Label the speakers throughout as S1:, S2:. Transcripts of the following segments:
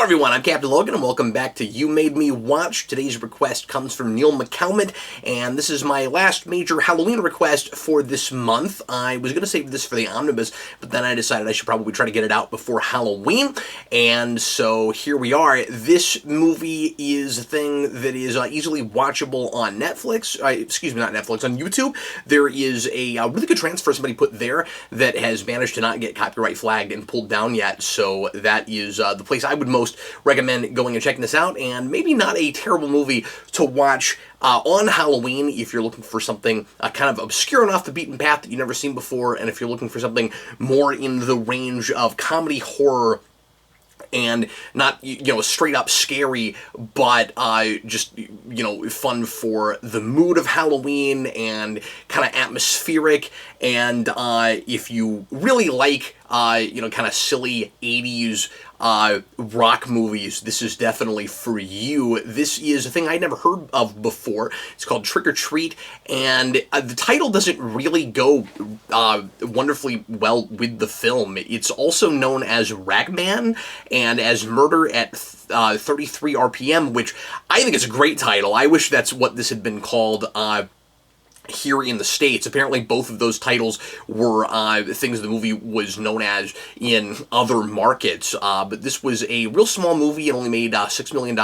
S1: everyone, I'm Captain Logan, and welcome back to You Made Me Watch. Today's request comes from Neil McCalmont, and this is my last major Halloween request for this month. I was going to save this for the Omnibus, but then I decided I should probably try to get it out before Halloween, and so here we are. This movie is a thing that is easily watchable on Netflix, excuse me, not Netflix, on YouTube. There is a really good transfer somebody put there that has managed to not get copyright flagged and pulled down yet, so that is the place I would most recommend going and checking this out, and maybe not a terrible movie to watch on Halloween if you're looking for something kind of obscure and off the beaten path that you've never seen before, and if you're looking for something more in the range of comedy horror and not, straight up scary, but just, fun for the mood of Halloween and kind of atmospheric. And if you really like, kind of silly 80s rock movies, this is definitely for you. This is a thing I'd never heard of before. It's called Trick or Treat, and the title doesn't really go wonderfully well with the film. It's also known as Ragman and as Murder at 33 RPM, which I think is a great title. I wish that's what this had been called here in the States. Apparently both of those titles were things the movie was known as in other markets, but this was a real small movie. It only made $6 million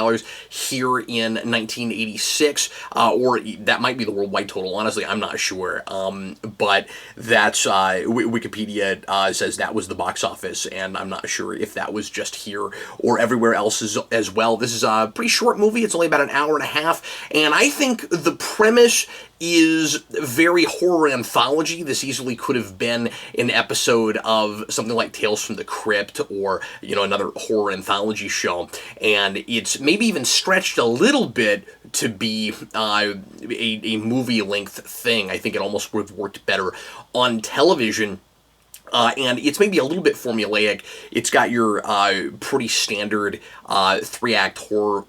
S1: here in 1986, or that might be the worldwide total. Honestly, I'm not sure, but that's Wikipedia says that was the box office, and I'm not sure if that was just here or everywhere else as well. This is a pretty short movie. It's only about an hour and a half, and I think the premise is very horror anthology. This easily could have been an episode of something like Tales from the Crypt or, another horror anthology show. And it's maybe even stretched a little bit to be a movie-length thing. I think it almost would have worked better on television. And it's maybe a little bit formulaic. It's got your pretty standard three-act horror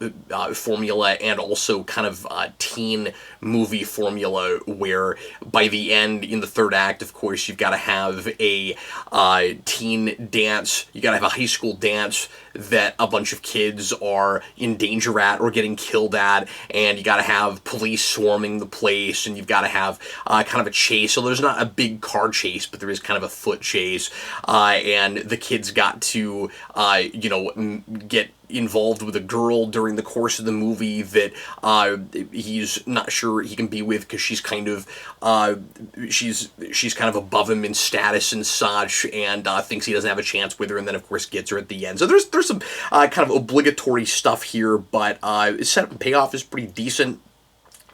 S1: formula, and also kind of teen movie formula, where by the end, in the third act, of course, you've got to have a teen dance. You got to have a high school dance that a bunch of kids are in danger at or getting killed at, and you got to have police swarming the place, and you've got to have kind of a chase. So there's not a big car chase, but there is kind of a foot chase, and the kids got to, get involved with a girl during the course of the movie that he's not sure he can be with because she's kind of she's kind of above him in status and such, and thinks he doesn't have a chance with her, and then of course gets her at the end. So there's some kind of obligatory stuff here, but setup and payoff is pretty decent.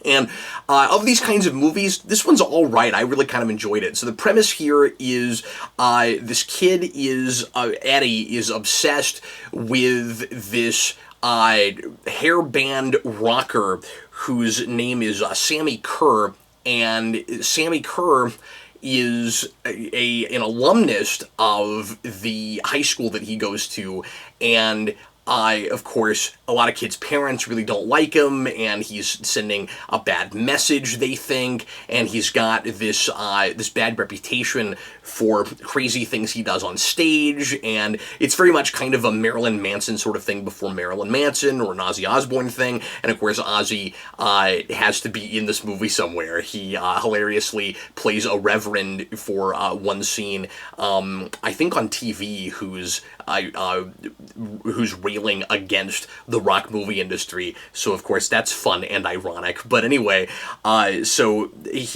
S1: And of these kinds of movies, this one's all right. I really kind of enjoyed it. So the premise here is this kid Eddie is obsessed with this hairband rocker whose name is Sammy Kerr, and Sammy Kerr is an alumnus of the high school that he goes to, and of course, a lot of kids' parents really don't like him, and he's sending a bad message, they think, and he's got this bad reputation for crazy things he does on stage, and it's very much kind of a Marilyn Manson sort of thing before Marilyn Manson, or an Ozzy Osbourne thing, and of course Ozzy has to be in this movie somewhere. He hilariously plays a reverend for one scene, I think on TV, who's railing against the rock movie industry, so of course that's fun and ironic. But anyway, so Eddie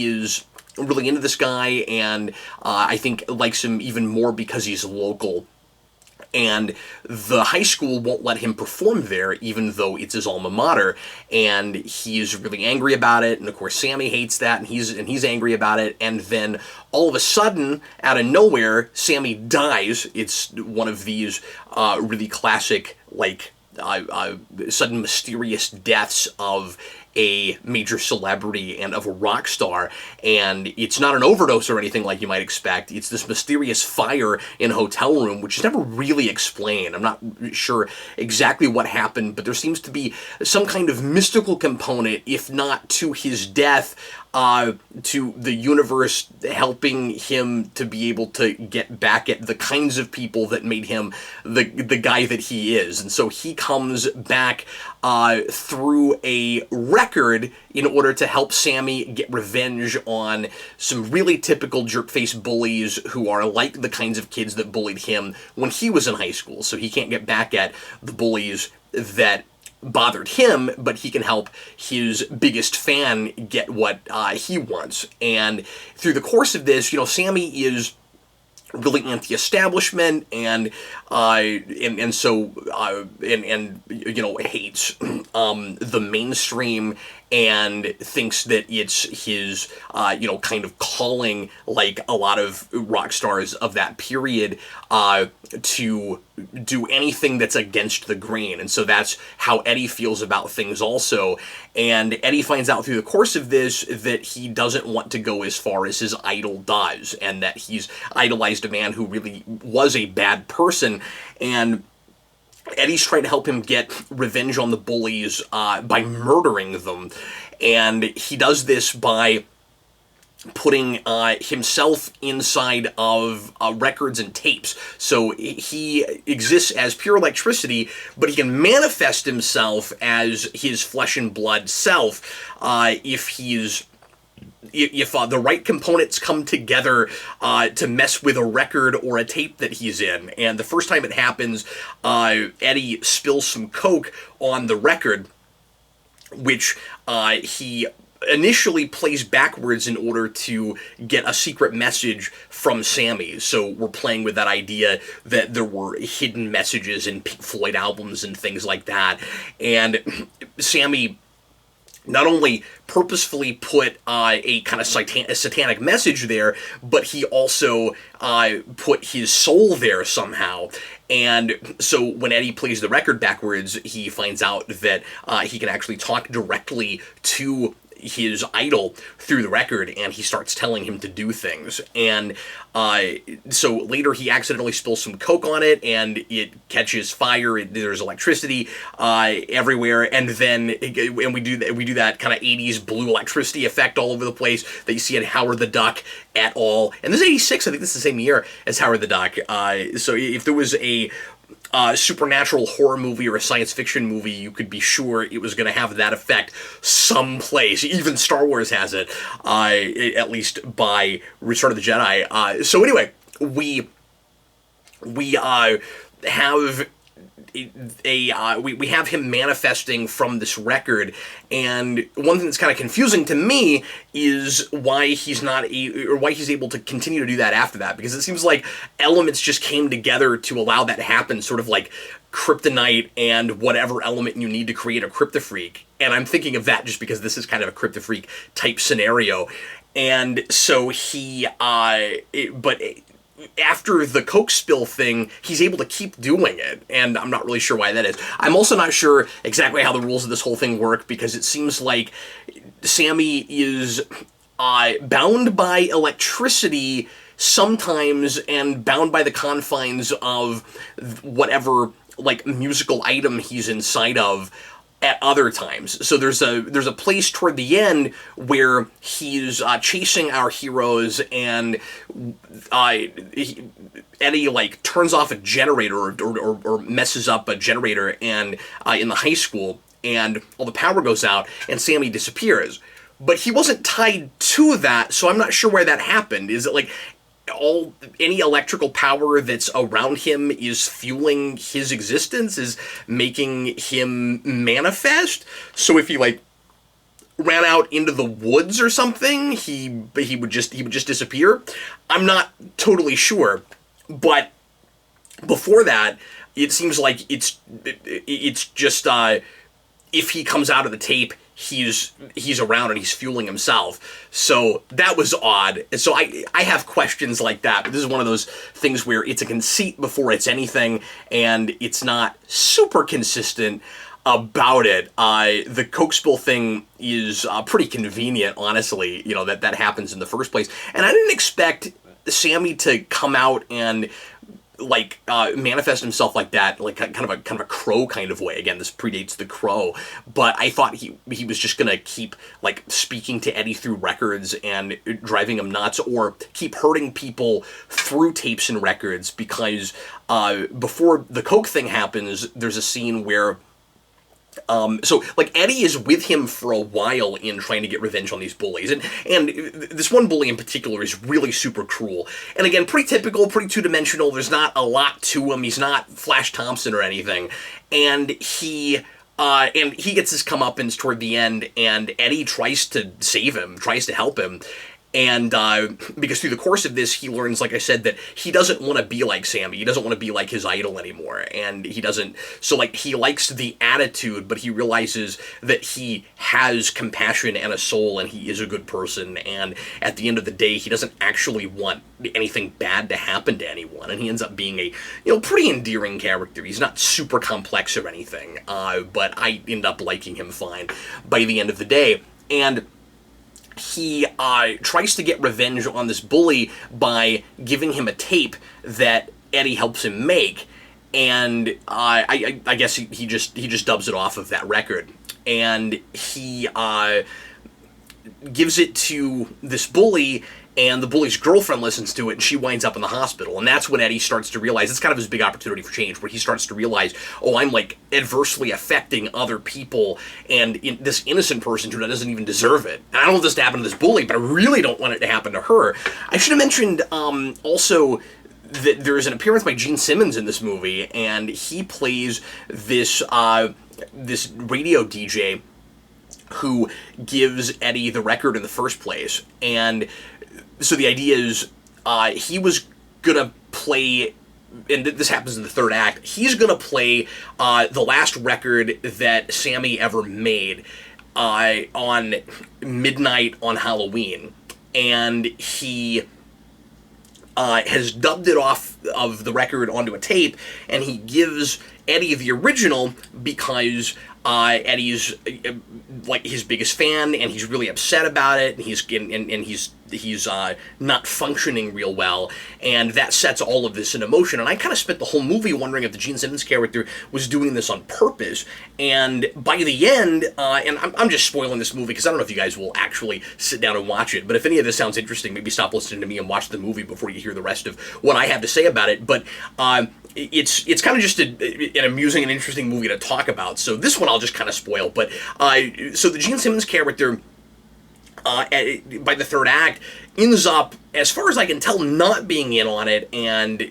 S1: is really into this guy, and I think likes him even more because he's local. And the high school won't let him perform there, even though it's his alma mater, and he's really angry about it, and of course Sammy hates that, and he's angry about it, and then all of a sudden, out of nowhere, Sammy dies. It's one of these really classic, sudden mysterious deaths of a major celebrity and of a rock star, and it's not an overdose or anything like you might expect. It's this mysterious fire in a hotel room, which is never really explained. I'm not sure exactly what happened, but there seems to be some kind of mystical component, if not to his death, to the universe helping him to be able to get back at the kinds of people that made him the guy that he is. And so he comes back through a record in order to help Sammy get revenge on some really typical jerk-face bullies who are like the kinds of kids that bullied him when he was in high school. So he can't get back at the bullies that bothered him, but he can help his biggest fan get what he wants. And through the course of this, Sammy is really anti-establishment and so hates the mainstream and thinks that it's his kind of calling, like a lot of rock stars of that period, to do anything that's against the grain. And so that's how Eddie feels about things also. And Eddie finds out through the course of this that he doesn't want to go as far as his idol does, and that he's idolized a man who really was a bad person. And Eddie's trying to help him get revenge on the bullies by murdering them. And he does this by putting himself inside of records and tapes. So he exists as pure electricity, but he can manifest himself as his flesh and blood self if the right components come together to mess with a record or a tape that he's in. And the first time it happens, Eddie spills some Coke on the record, which he initially plays backwards in order to get a secret message from Sammy. So we're playing with that idea that there were hidden messages in Pink Floyd albums and things like that. And Sammy not only purposefully put a kind of satanic message there, but he also put his soul there somehow. And so when Eddie plays the record backwards, he finds out that he can actually talk directly to his idol through the record, and he starts telling him to do things. And so later he accidentally spills some Coke on it, and it catches fire. There's electricity everywhere, and then we do that kind of 80s blue electricity effect all over the place that you see in Howard the Duck at all. And this is 86. I think this is the same year as Howard the Duck. So if there was a supernatural horror movie or a science fiction movie, you could be sure it was going to have that effect someplace. Even Star Wars has it, at least by Return of the Jedi. So anyway, we have we have him manifesting from this record, and one thing that's kind of confusing to me is why he's able to continue to do that after that, because it seems like elements just came together to allow that to happen, sort of like kryptonite and whatever element you need to create a cryptofreak. And I'm thinking of that just because this is kind of a cryptofreak type scenario. And so after the Coke spill thing, he's able to keep doing it, and I'm not really sure why that is. I'm also not sure exactly how the rules of this whole thing work, because it seems like Sammy is bound by electricity sometimes and bound by the confines of whatever like musical item he's inside of at other times. So there's a place toward the end where he's chasing our heroes, and Eddie like turns off a generator or messes up a generator and in the high school, and all the power goes out and Sammy disappears. But he wasn't tied to that, so I'm not sure where that happened. Is it like any electrical power that's around him is fueling his existence, is making him manifest? So if he like ran out into the woods or something, he would just disappear? I'm not totally sure. But before that, it seems like it's just if he comes out of the tape, he's around and he's fueling himself. So that was odd. And so I have questions like that, but this is one of those things where it's a conceit before it's anything, and it's not super consistent about it. The Coke spill thing is pretty convenient, honestly, that happens in the first place. And I didn't expect Sammy to come out and manifest himself like that, like kind of a Crow kind of way. Again, this predates the Crow, but I thought he was just gonna keep like speaking to Eddie through records and driving him nuts, or keep hurting people through tapes and records, because before the coke thing happens, there's a scene where so like Eddie is with him for a while in trying to get revenge on these bullies, and this one bully in particular is really super cruel, and again, pretty typical, pretty two-dimensional. There's not a lot to him. He's not Flash Thompson or anything, and he gets his comeuppance toward the end, and Eddie tries to save him, tries to help him. And because through the course of this, he learns, like I said, that he doesn't want to be like Sammy. He doesn't want to be like his idol anymore. And he doesn't... So, like, he likes the attitude, but he realizes that he has compassion and a soul, and he is a good person. And at the end of the day, he doesn't actually want anything bad to happen to anyone. And he ends up being a, pretty endearing character. He's not super complex or anything, but I end up liking him fine by the end of the day. And he tries to get revenge on this bully by giving him a tape that Eddie helps him make, and I guess he just dubs it off of that record, and he gives it to this bully, and the bully's girlfriend listens to it, and she winds up in the hospital. And that's when Eddie starts to realize, it's kind of his big opportunity for change, where he starts to realize, oh, I'm, like, adversely affecting other people, and this innocent person who doesn't even deserve it. And I don't want this to happen to this bully, but I really don't want it to happen to her. I should have mentioned, also, that there is an appearance by Gene Simmons in this movie, and he plays this radio DJ who gives Eddie the record in the first place. And so the idea is he was going to play, and this happens in the third act, he's going to play the last record that Sammy ever made on midnight on Halloween. And he has dubbed it off of the record onto a tape, and he gives Eddie the original because Eddie's like his biggest fan, and he's really upset about it, and he's not functioning real well, and that sets all of this in motion. And I kind of spent the whole movie wondering if the Gene Simmons character was doing this on purpose. And by the end, and I'm just spoiling this movie because I don't know if you guys will actually sit down and watch it, but if any of this sounds interesting, maybe stop listening to me and watch the movie before you hear the rest of what I have to say about it. But it's kind of just an amusing and interesting movie to talk about, so this one I'll just kind of spoil. But so the Gene Simmons character, by the third act, ends up, as far as I can tell, not being in on it, and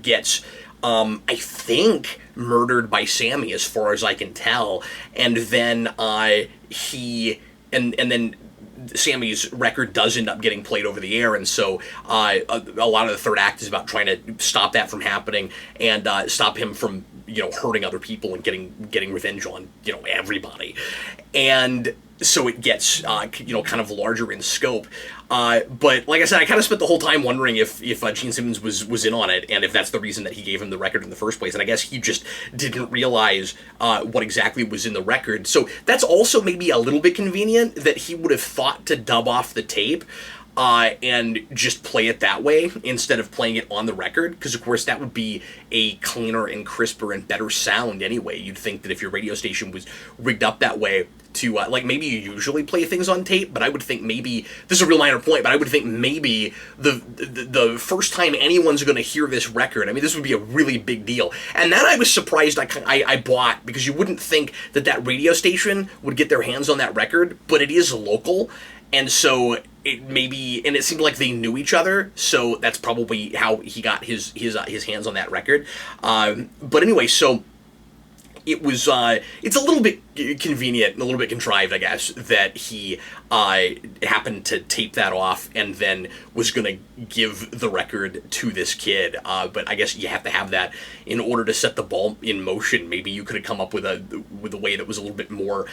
S1: gets, I think, murdered by Sammy, as far as I can tell, and then then Sammy's record does end up getting played over the air, and so a lot of the third act is about trying to stop that from happening, and stop him from hurting other people and getting revenge on everybody. And so it gets kind of larger in scope. But like I said, I kind of spent the whole time wondering if Gene Simmons was in on it, and if that's the reason that he gave him the record in the first place. And I guess he just didn't realize what exactly was in the record. So that's also maybe a little bit convenient, that he would have thought to dub off the tape and just play it that way instead of playing it on the record, because of course that would be a cleaner and crisper and better sound anyway. You'd think that if your radio station was rigged up that way to, like, maybe you usually play things on tape, but I would think maybe, this is a real minor point, but I would think maybe the first time anyone's going to hear this record, I mean, this would be a really big deal. And that I was surprised I bought, because you wouldn't think that radio station would get their hands on that record, but it is local, and so it seemed like they knew each other, so that's probably how he got his hands on that record. But anyway, so it was, it's a little bit convenient and a little bit contrived, I guess, that he happened to tape that off and then was going to give the record to this kid. But I guess you have to have that in order to set the ball in motion. Maybe you could have come up with a way that was a little bit more,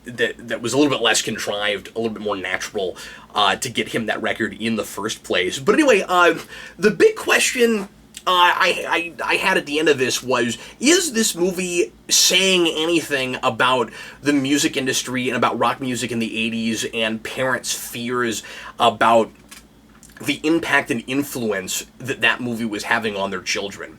S1: that was a little bit less contrived, a little bit more natural, to get him that record in the first place. But anyway, the big question I had at the end of this was, is this movie saying anything about the music industry and about rock music in the 80s and parents' fears about the impact and influence that that movie was having on their children.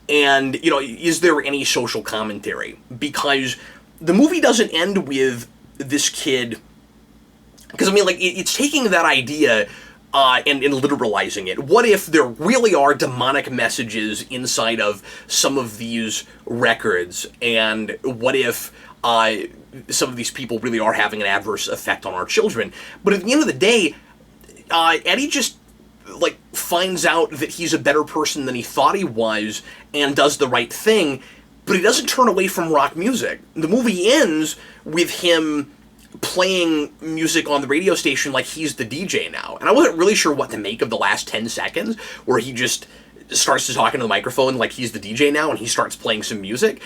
S1: And, you know, is there any social commentary? Because the movie doesn't end with this kid, because, I mean, like, it's taking that idea and literalizing it. What if there really are demonic messages inside of some of these records? And what if some of these people really are having an adverse effect on our children? But at the end of the day, Eddie just, like, finds out that he's a better person than he thought he was and does the right thing, but he doesn't turn away from rock music. The movie ends with him playing music on the radio station like he's the DJ now. And I wasn't really sure what to make of the last 10 seconds where he just starts to talk into the microphone like he's the DJ now and he starts playing some music.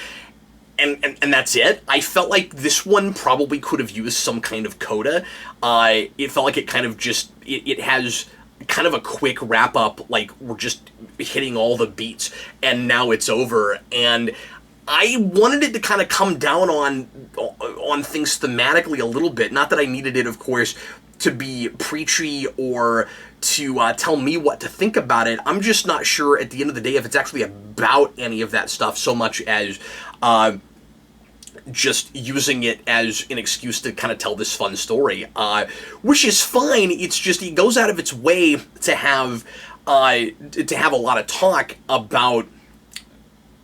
S1: And that's it. I felt like this one probably could have used some kind of coda. It felt like it kind of just, it has kind of a quick wrap up, like we're just hitting all the beats and now it's over. And I wanted it to kind of come down on things thematically a little bit. Not that I needed it, of course, to be preachy or to tell me what to think about it. I'm just not sure at the end of the day if it's actually about any of that stuff so much as just using it as an excuse to kind of tell this fun story, which is fine. It's just he goes out of its way to have a lot of talk about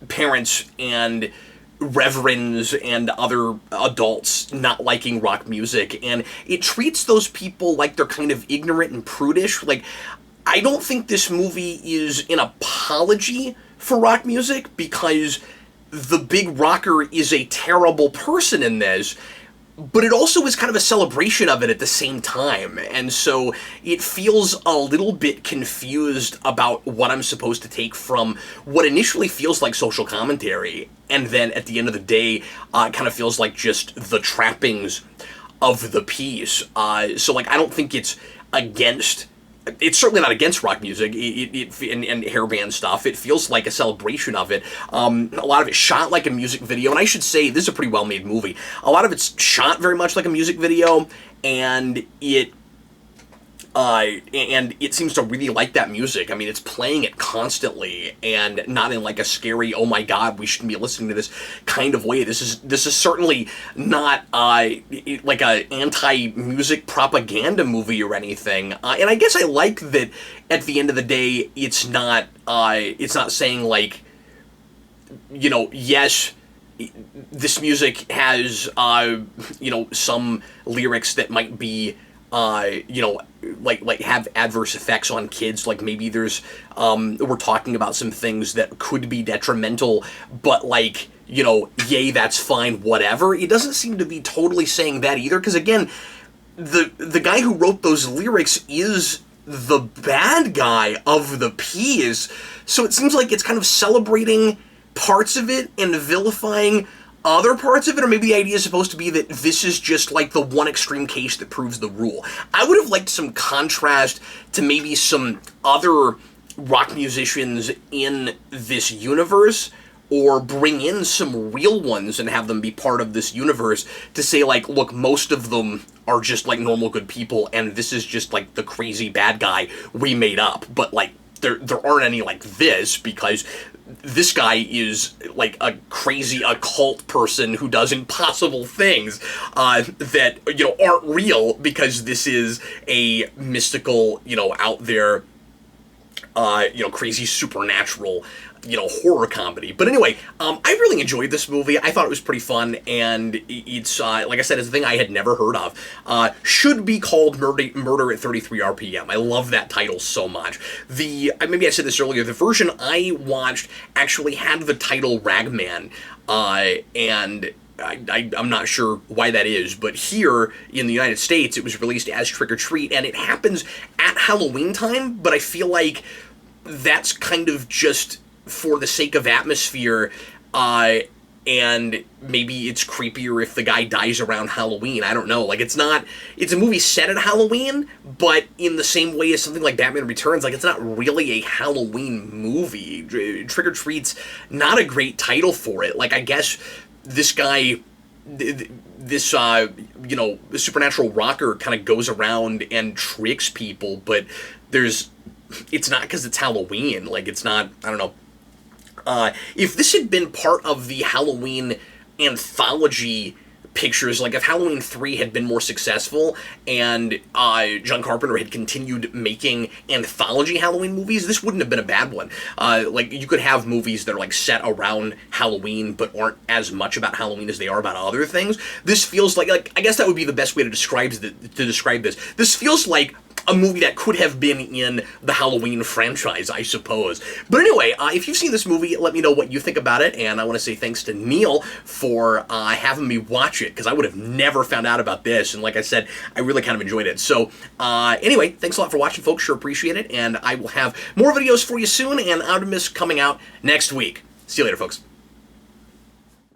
S1: parents and reverends and other adults not liking rock music, and it treats those people like they're kind of ignorant and prudish. Like, I don't think this movie is an apology for rock music, because the big rocker is a terrible person in this, but it also is kind of a celebration of it at the same time. And so it feels a little bit confused about what I'm supposed to take from what initially feels like social commentary, and then at the end of the day, it kind of feels like just the trappings of the piece. So, like, I don't think it's certainly not against rock music and hairband stuff. It feels like a celebration of it. A lot of it's shot like a music video, and I should say this is a pretty well-made movie. A lot of it's shot very much like a music video, and it seems to really like that music. I mean, it's playing it constantly, and not in like a scary, oh my god, we shouldn't be listening to this kind of way. This is certainly not like a anti-music propaganda movie or anything. And I guess I like that at the end of the day, it's not saying, like, you know, yes, this music has some lyrics that might be like have adverse effects on kids. Like, maybe there's we're talking about some things that could be detrimental, but, like, you know, yay, that's fine, whatever. It doesn't seem to be totally saying that either, because again, the guy who wrote those lyrics is the bad guy of the piece, so it seems like it's kind of celebrating parts of it and vilifying other parts of it. Or maybe the idea is supposed to be that this is just like the one extreme case that proves the rule. I would have liked some contrast to maybe some other rock musicians in this universe, or bring in some real ones and have them be part of this universe to say, like, look, most of them are just like normal good people, and this is just like the crazy bad guy we made up. But, like, there aren't any like this, because this guy is like a crazy occult person who does impossible things that, you know, aren't real, because this is a mystical, you know, out there, crazy supernatural, horror comedy. But anyway, I really enjoyed this movie. I thought it was pretty fun, and it's, like I said, it's a thing I had never heard of. Should be called Murder at 33 RPM. I love that title so much. Maybe I said this earlier, the version I watched actually had the title Ragman, and I'm not sure why that is, but here in the United States, it was released as Trick or Treat, and it happens at Halloween time, but I feel like that's kind of just for the sake of atmosphere, and maybe it's creepier if the guy dies around Halloween. I don't know. Like, it's a movie set at Halloween, but in the same way as something like Batman Returns, like, it's not really a Halloween movie. Trick or Treat's not a great title for it. Like, I guess this guy, this supernatural rocker kind of goes around and tricks people, but it's not because it's Halloween. Like, it's not, I don't know. If this had been part of the Halloween anthology pictures, like if Halloween 3 had been more successful and John Carpenter had continued making anthology Halloween movies, this wouldn't have been a bad one. Like, you could have movies that are like set around Halloween but aren't as much about Halloween as they are about other things. This feels like I guess that would be the best way to describe this. This feels like a movie that could have been in the Halloween franchise, I suppose. But anyway, if you've seen this movie, let me know what you think about it, and I want to say thanks to Neil for having me watch it, because I would have never found out about this, and like I said, I really kind of enjoyed it. So, anyway, thanks a lot for watching, folks, sure appreciate it, and I will have more videos for you soon, and Omnibus coming out next week. See you later, folks.